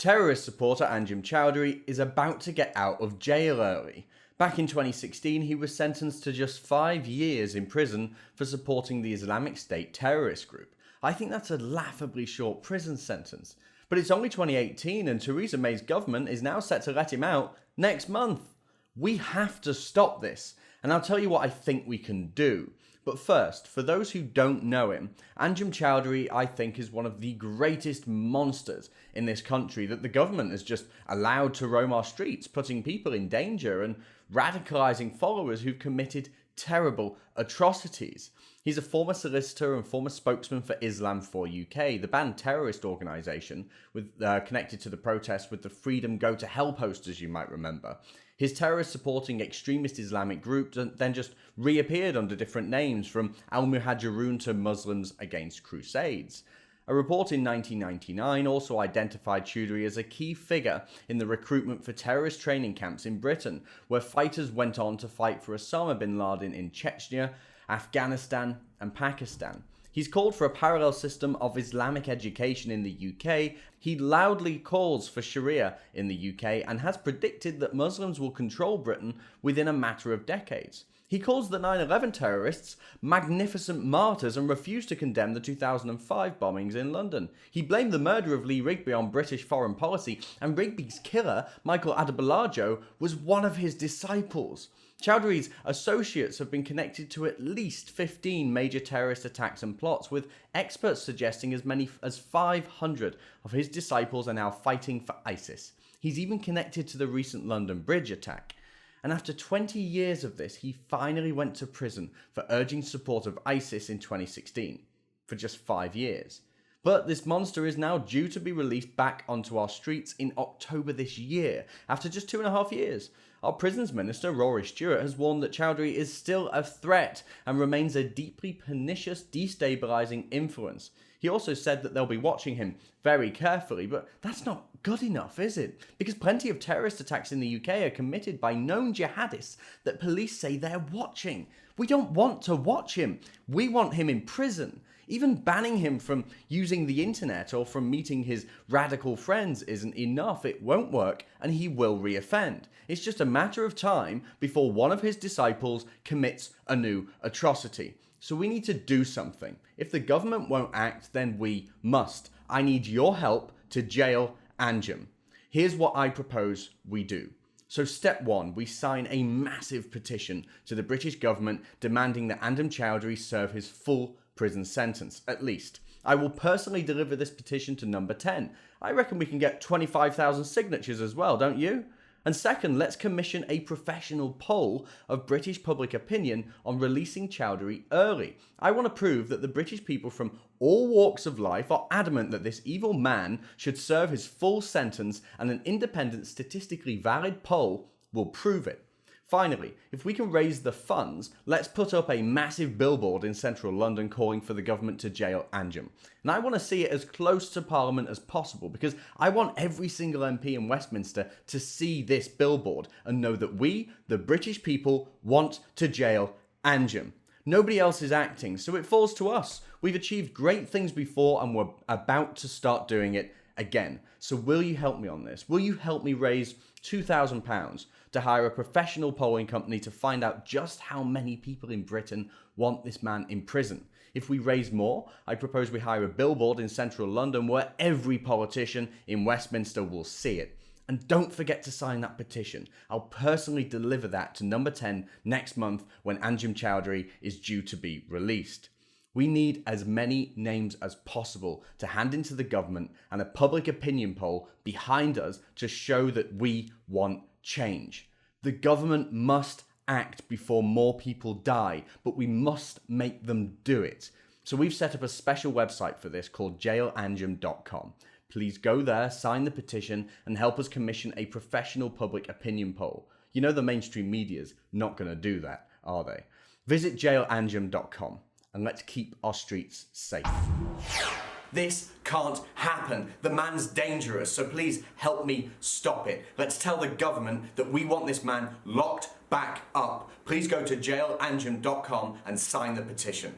Terrorist supporter Anjem Choudary is about to get out of jail early. Back in 2016, he was sentenced to just 5 years in prison for supporting the Islamic State terrorist group. I think that's a laughably short prison sentence. But it's only 2018 and Theresa May's government is now set to let him out next month. We have to stop this, and I'll tell you what I think we can do. But first, for those who don't know him, Anjem Choudary, I think, is one of the greatest monsters in this country that the government has just allowed to roam our streets, putting people in danger and radicalising followers who've committed terrible atrocities. He's a former solicitor and former spokesman for Islam for UK, the banned terrorist organisation connected to the protests with the Freedom Go to Hell posters, you might remember. His terrorist-supporting extremist Islamic group then just reappeared under different names, from Al-Muhajirun to Muslims Against Crusades. A report in 1999 also identified Choudary as a key figure in the recruitment for terrorist training camps in Britain, where fighters went on to fight for Osama bin Laden in Chechnya, Afghanistan and Pakistan. He's called for a parallel system of Islamic education in the UK. He loudly calls for Sharia in the UK and has predicted that Muslims will control Britain within a matter of decades. He calls the 9/11 terrorists magnificent martyrs and refused to condemn the 2005 bombings in London. He blamed the murder of Lee Rigby on British foreign policy, and Rigby's killer, Michael Adebolajo, was one of his disciples. Chowdary's associates have been connected to at least 15 major terrorist attacks and plots, with experts suggesting as many as 500 of his disciples are now fighting for ISIS. He's even connected to the recent London Bridge attack. And after 20 years of this, he finally went to prison for urging support of ISIS in 2016, for just 5 years. But this monster is now due to be released back onto our streets in October this year, after just 2.5 years. Our prisons minister, Rory Stewart, has warned that Choudary is still a threat and remains a deeply pernicious, destabilising influence. He also said that they'll be watching him very carefully, but that's not good enough, is it? Because plenty of terrorist attacks in the UK are committed by known jihadists that police say they're watching. We don't want to watch him. We want him in prison. Even banning him from using the internet or from meeting his radical friends isn't enough. It won't work, and he will reoffend. It's just a matter of time before one of his disciples commits a new atrocity. So we need to do something. If the government won't act, then we must. I need your help to jail Anjem. Here's what I propose we do. So step 1, we sign a massive petition to the British government demanding that Anjem Choudary serve his full prison sentence, at least. I will personally deliver this petition to number 10. I reckon we can get 25,000 signatures as well, don't you? And second, let's commission a professional poll of British public opinion on releasing Choudary early. I want to prove that the British people from all walks of life are adamant that this evil man should serve his full sentence, and an independent, statistically valid poll will prove it. Finally, if we can raise the funds, let's put up a massive billboard in central London calling for the government to jail Anjem. And I want to see it as close to Parliament as possible, because I want every single MP in Westminster to see this billboard and know that we, the British people, want to jail Anjem. Nobody else is acting, so it falls to us. We've achieved great things before and we're about to start doing it again. So will you help me on this? Will you help me raise £2,000 to hire a professional polling company to find out just how many people in Britain want this man in prison? If we raise more, I propose we hire a billboard in central London where every politician in Westminster will see it. And don't forget to sign that petition. I'll personally deliver that to number 10 next month when Anjem Choudary is due to be released. We need as many names as possible to hand into the government and a public opinion poll behind us to show that we want change. The government must act before more people die, but we must make them do it. So we've set up a special website for this called jailanjem.com. Please go there, sign the petition, and help us commission a professional public opinion poll. You know the mainstream media's not going to do that, are they? Visit jailanjem.com and let's keep our streets safe. This can't happen. The man's dangerous, so please help me stop it. Let's tell the government that we want this man locked back up. Please go to jailanjem.com and sign the petition.